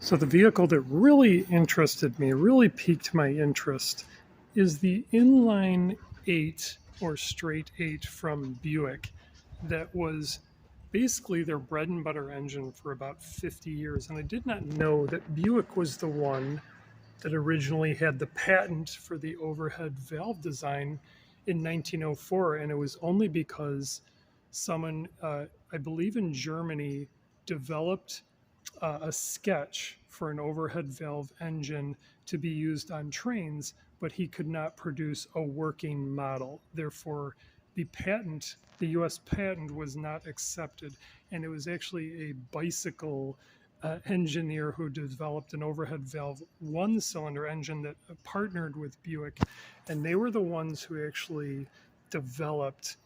So the vehicle that really interested me, really piqued my interest, is the inline 8 or straight 8 from Buick that was basically their bread and butter engine for about 50 years. And I did not know that Buick was the one that originally had the patent for the overhead valve design in 1904. And it was only because someone, I believe in Germany, developed a sketch for an overhead valve engine to be used on trains, but he could not produce a working model. Therefore, the US patent was not accepted. And it was actually a bicycle engineer who developed an overhead valve one cylinder engine that partnered with Buick. And they were the ones who actually developed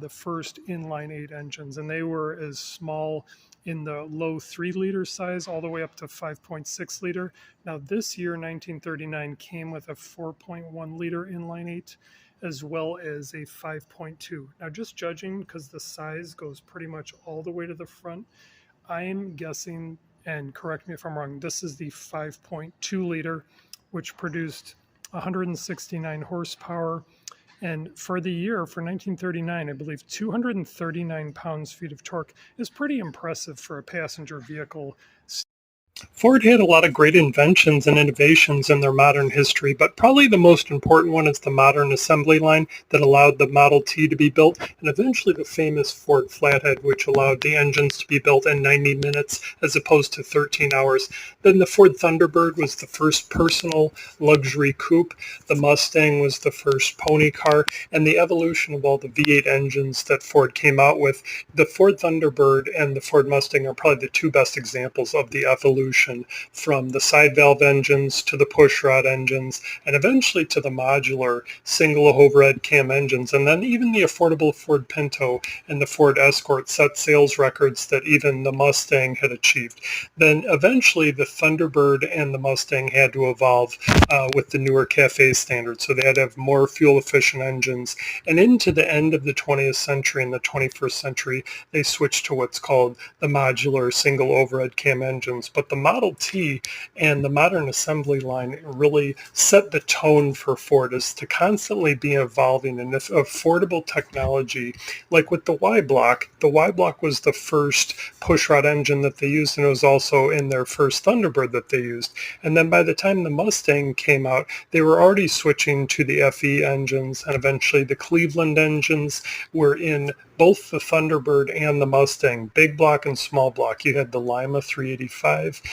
the first inline 8 engines. And they were as small in the low 3-liter size all the way up to 5.6 liter. Now, this year, 1939, came with a 4.1 liter inline 8 as well as a 5.2. Now, just judging because the size goes pretty much all the way to the front, I'm guessing, and correct me if I'm wrong, this is the 5.2 liter, which produced 169 horsepower. And for the year, for 1939, I believe 239 pounds-feet of torque is pretty impressive for a passenger vehicle. Ford had a lot of great inventions and innovations in their modern history, but probably the most important one is the modern assembly line that allowed the Model T to be built, and eventually the famous Ford Flathead, which allowed the engines to be built in 90 minutes as opposed to 13 hours. Then the Ford Thunderbird was the first personal luxury coupe. The Mustang was the first pony car, and the evolution of all the V8 engines that Ford came out with. The Ford Thunderbird and the Ford Mustang are probably the two best examples of the evolution from the side valve engines to the pushrod engines and eventually to the modular single overhead cam engines. And then even the affordable Ford Pinto and the Ford Escort set sales records that even the Mustang had achieved. Then eventually the Thunderbird and the Mustang had to evolve with the newer CAFE standards. So they had to have more fuel efficient engines. And into the end of the 20th century and the 21st century, they switched to what's called the modular single overhead cam engines. But the Model T and the modern assembly line really set the tone for Ford as to constantly be evolving in this affordable technology. Like with the Y-Block was the first pushrod engine that they used, and it was also in their first Thunderbird that they used. And then by the time the Mustang came out, they were already switching to the FE engines, and eventually the Cleveland engines were in both the Thunderbird and the Mustang, big block and small block. You had the Lima 385